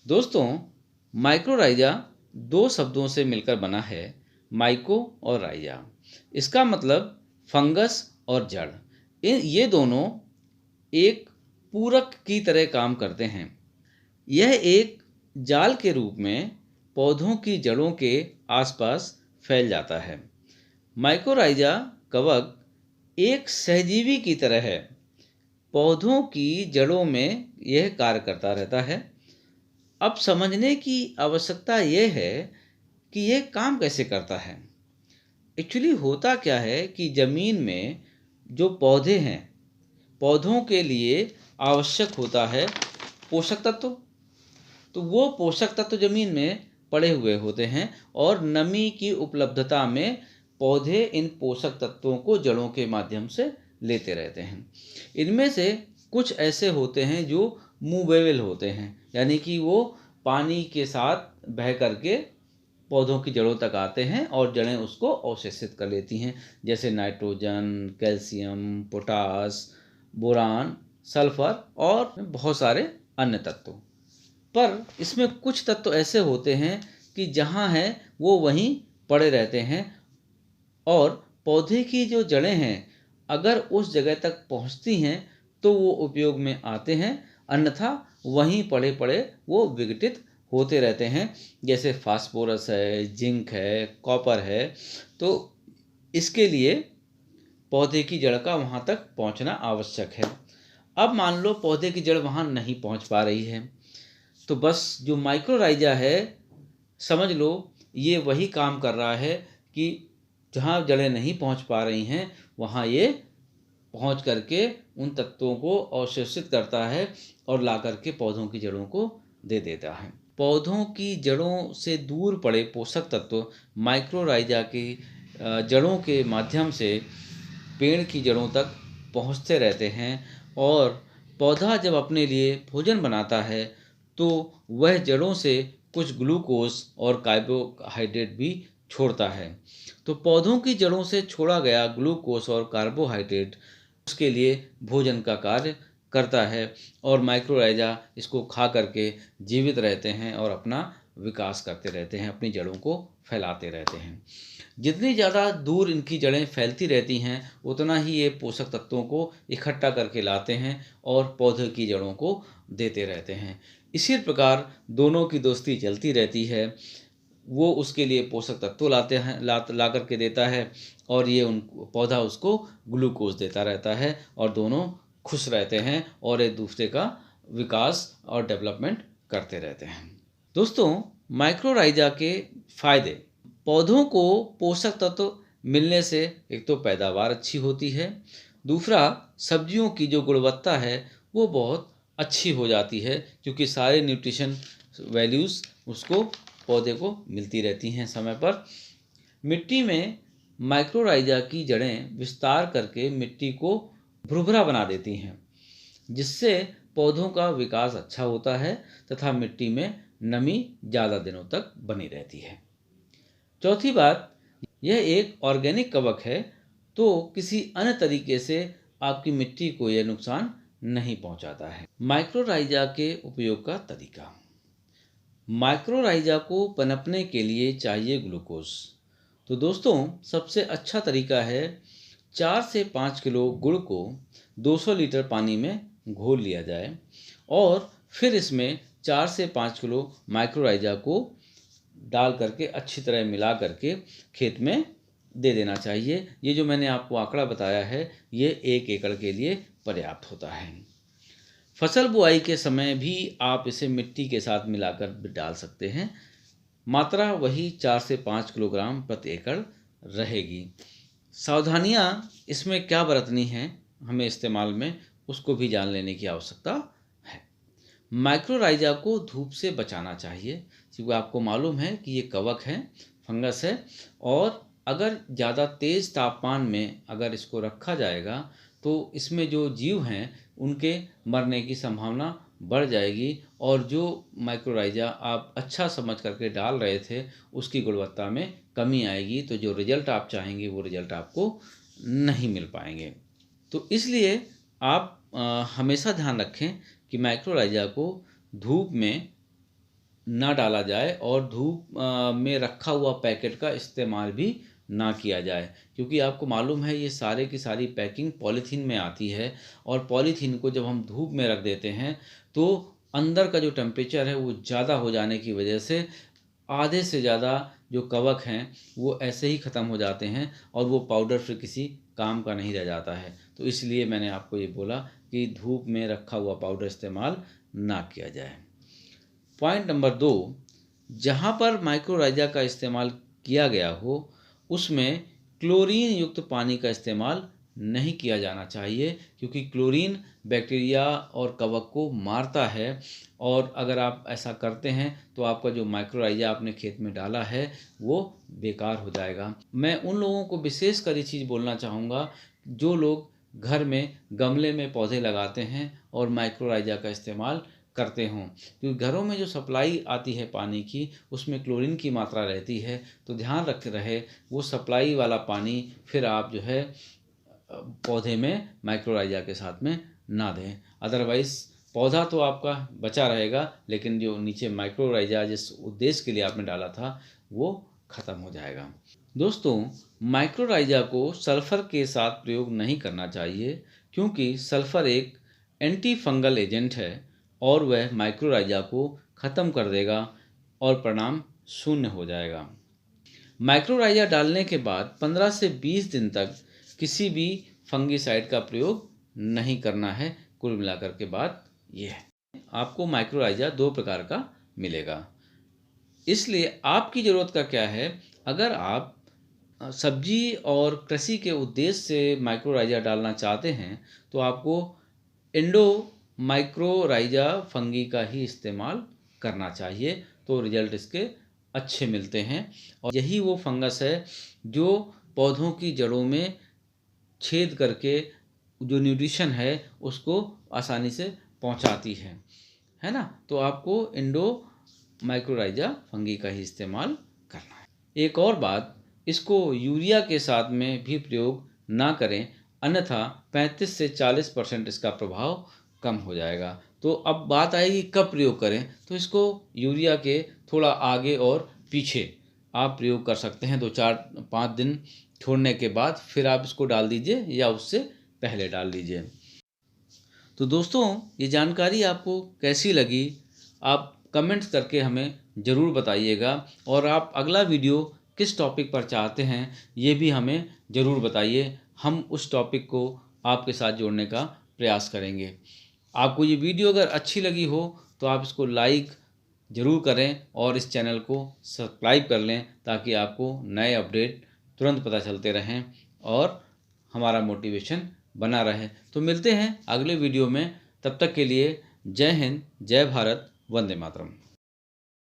दोस्तों, माइक्रोराइजा दो शब्दों से मिलकर बना है, माइको और राइजा। इसका मतलब फंगस और जड़। ये दोनों एक पूरक की तरह काम करते हैं। यह एक जाल के रूप में पौधों की जड़ों के आसपास फैल जाता है। माइक्रोराइजा कवक एक सहजीवी की तरह है। पौधों की जड़ों में यह कार्य करता रहता है। अब समझने की आवश्यकता यह है कि यह काम कैसे करता है। एक्चुअली होता क्या है कि ज़मीन में जो पौधे हैं, पौधों के लिए आवश्यक होता है पोषक तत्व। तो वो पोषक तत्व ज़मीन में पड़े हुए होते हैं और नमी की उपलब्धता में पौधे इन पोषक तत्वों को जड़ों के माध्यम से लेते रहते हैं। इनमें से कुछ ऐसे होते हैं जो मूवेबल होते हैं, यानी कि वो पानी के साथ बह करके पौधों की जड़ों तक आते हैं और जड़ें उसको अवशोषित कर लेती हैं, जैसे nitrogen, calcium, potash, boron, sulphur और बहुत सारे अन्य तत्व। पर इसमें कुछ तत्व ऐसे होते हैं कि जहाँ हैं वो वहीं पड़े रहते हैं और पौधे की जो जड़ें हैं अगर उस जगह तक पहुँचती हैं तो वो उपयोग में आते हैं, अन्यथा वहीं पड़े पड़े वो विघटित होते रहते हैं। जैसे फास्फोरस है, जिंक है, कॉपर है। तो इसके लिए पौधे की जड़ का वहाँ तक पहुँचना आवश्यक है। अब मान लो पौधे की जड़ वहाँ नहीं पहुँच पा रही है, तो बस जो माइक्रोराइजा है, समझ लो ये वही काम कर रहा है कि जहाँ जड़ें नहीं पहुँच पा रही हैं वहाँ ये पहुँच करके उन तत्वों को अवशोषित करता है और ला करके पौधों की जड़ों को दे देता है। पौधों की जड़ों से दूर पड़े पोषक तत्व माइक्रोराइजा की जड़ों के माध्यम से पेड़ की जड़ों तक पहुँचते रहते हैं और पौधा जब अपने लिए भोजन बनाता है तो वह जड़ों से कुछ ग्लूकोज और कार्बोहाइड्रेट भी छोड़ता है। तो पौधों की जड़ों से छोड़ा गया ग्लूकोज और कार्बोहाइड्रेट उसके लिए भोजन का कार्य करता है और माइक्रोराइजा इसको खा करके जीवित रहते हैं और अपना विकास करते रहते हैं, अपनी जड़ों को फैलाते रहते हैं। जितनी ज़्यादा दूर इनकी जड़ें फैलती रहती हैं उतना ही ये पोषक तत्वों को इकट्ठा करके लाते हैं और पौधे की जड़ों को देते रहते हैं। इसी प्रकार दोनों की दोस्ती चलती रहती है। वो उसके लिए पोषक तत्व लाते हैं, ला करके देता है और ये उन पौधा उसको ग्लूकोज देता रहता है और दोनों खुश रहते हैं और एक दूसरे का विकास और डेवलपमेंट करते रहते हैं। दोस्तों, माइक्रोराइजा के फायदे। पौधों को पोषक तत्व मिलने से एक तो पैदावार अच्छी होती है, दूसरा सब्जियों की जो गुणवत्ता है वो बहुत अच्छी हो जाती है क्योंकि सारे न्यूट्रिशन वैल्यूज़ उसको पौधे को मिलती रहती हैं समय पर। मिट्टी में माइक्रोराइजा की जड़ें विस्तार करके मिट्टी को भुरभुरा बना देती हैं, जिससे पौधों का विकास अच्छा होता है तथा मिट्टी में नमी ज़्यादा दिनों तक बनी रहती है। चौथी बात, यह एक ऑर्गेनिक कवक है तो किसी अन्य तरीके से आपकी मिट्टी को यह नुकसान नहीं पहुंचाता है। माइक्रोराइजा के उपयोग का तरीका। माइक्रोराइजा को पनपने के लिए चाहिए ग्लूकोज। तो दोस्तों, सबसे अच्छा तरीका है 4 से 5 किलो गुड़ को 200 लीटर पानी में घोल लिया जाए और फिर इसमें 4 से 5 किलो माइक्रोराइजा को डाल करके अच्छी तरह मिला करके खेत में दे देना चाहिए। ये जो मैंने आपको आंकड़ा बताया है ये 1 एकड़ के लिए पर्याप्त होता है। फसल बुआई के समय भी आप इसे मिट्टी के साथ मिलाकर भी डाल सकते हैं। मात्रा वही 4 से 5 किलोग्राम प्रति एकड़ रहेगी। सावधानियाँ इसमें क्या बरतनी है हमें इस्तेमाल में, उसको भी जान लेने की आवश्यकता है। माइक्रोराइजा को धूप से बचाना चाहिए क्योंकि आपको मालूम है कि ये कवक है, फंगस है और अगर ज़्यादा तेज़ तापमान में अगर इसको रखा जाएगा तो इसमें जो जीव हैं उनके मरने की संभावना बढ़ जाएगी और जो माइक्रोराइजा आप अच्छा समझ करके डाल रहे थे उसकी गुणवत्ता में कमी आएगी, तो जो रिजल्ट आप चाहेंगे वो रिजल्ट आपको नहीं मिल पाएंगे। तो इसलिए आप हमेशा ध्यान रखें कि माइक्रोराइजा को धूप में ना डाला जाए और धूप में रखा हुआ पैकेट का इस्तेमाल भी ना किया जाए, क्योंकि आपको मालूम है ये सारे की सारी पैकिंग पॉलीथीन में आती है और पॉलीथीन को जब हम धूप में रख देते हैं तो अंदर का जो टेम्परेचर है वो ज़्यादा हो जाने की वजह से आधे से ज़्यादा जो कवक हैं वो ऐसे ही ख़त्म हो जाते हैं और वो पाउडर फिर किसी काम का नहीं रह जाता है। तो इसलिए मैंने आपको ये बोला कि धूप में रखा हुआ पाउडर इस्तेमाल ना किया जाए। पॉइंट नंबर 2, जहाँ पर माइक्रोराइजा का इस्तेमाल किया गया हो उसमें क्लोरीन युक्त पानी का इस्तेमाल नहीं किया जाना चाहिए, क्योंकि क्लोरीन बैक्टीरिया और कवक को मारता है और अगर आप ऐसा करते हैं तो आपका जो माइक्रोराइजा आपने खेत में डाला है वो बेकार हो जाएगा। मैं उन लोगों को विशेष कर ये चीज़ बोलना चाहूँगा जो लोग घर में गमले में पौधे लगाते हैं और माइक्रोराइजा का इस्तेमाल करते हों, क्योंकि घरों में जो सप्लाई आती है पानी की उसमें क्लोरीन की मात्रा रहती है। तो ध्यान रख रहे वो सप्लाई वाला पानी फिर आप जो है पौधे में माइक्रोराइजा के साथ में ना दें, अदरवाइज़ पौधा तो आपका बचा रहेगा लेकिन जो नीचे माइक्रोराइजा जिस उद्देश्य के लिए आपने डाला था वो ख़त्म हो जाएगा। दोस्तों, माइक्रोराइजा को सल्फ़र के साथ प्रयोग नहीं करना चाहिए, क्योंकि सल्फ़र एक एंटी फंगल एजेंट है और वह माइक्रोराइजा को ख़त्म कर देगा और परिणाम शून्य हो जाएगा। माइक्रोराइजा डालने के बाद 15 से 20 दिन तक किसी भी फंगिसाइड का प्रयोग नहीं करना है। कुल मिलाकर के बात ये है, आपको माइक्रोराइजा 2 प्रकार का मिलेगा। इसलिए आपकी ज़रूरत का क्या है, अगर आप सब्जी और कृषि के उद्देश्य से माइक्रोराइजा डालना चाहते हैं तो आपको इंडो माइक्रोराइजा फंगी का ही इस्तेमाल करना चाहिए, तो रिजल्ट इसके अच्छे मिलते हैं। और यही वो फंगस है जो पौधों की जड़ों में छेद करके जो न्यूट्रिशन है उसको आसानी से पहुंचाती है ना। तो आपको इंडो माइक्रोराइजा फंगी का ही इस्तेमाल करना है। एक और बात, इसको यूरिया के साथ में भी प्रयोग ना करें, अन्यथा 35 से 40% इसका प्रभाव कम हो जाएगा। तो अब बात आएगी कब प्रयोग करें, तो इसको यूरिया के थोड़ा आगे और पीछे आप प्रयोग कर सकते हैं। 2-4-5 दिन छोड़ने के बाद फिर आप इसको डाल दीजिए या उससे पहले डाल दीजिए। तो दोस्तों, ये जानकारी आपको कैसी लगी आप कमेंट्स करके हमें ज़रूर बताइएगा और आप अगला वीडियो किस टॉपिक पर चाहते हैं ये भी हमें ज़रूर बताइए। हम उस टॉपिक को आपके साथ जोड़ने का प्रयास करेंगे। आपको ये वीडियो अगर अच्छी लगी हो तो आप इसको लाइक ज़रूर करें और इस चैनल को सब्सक्राइब कर लें, ताकि आपको नए अपडेट तुरंत पता चलते रहें और हमारा मोटिवेशन बना रहे। तो मिलते हैं अगले वीडियो में, तब तक के लिए जय हिंद, जय भारत, वंदे मातरम।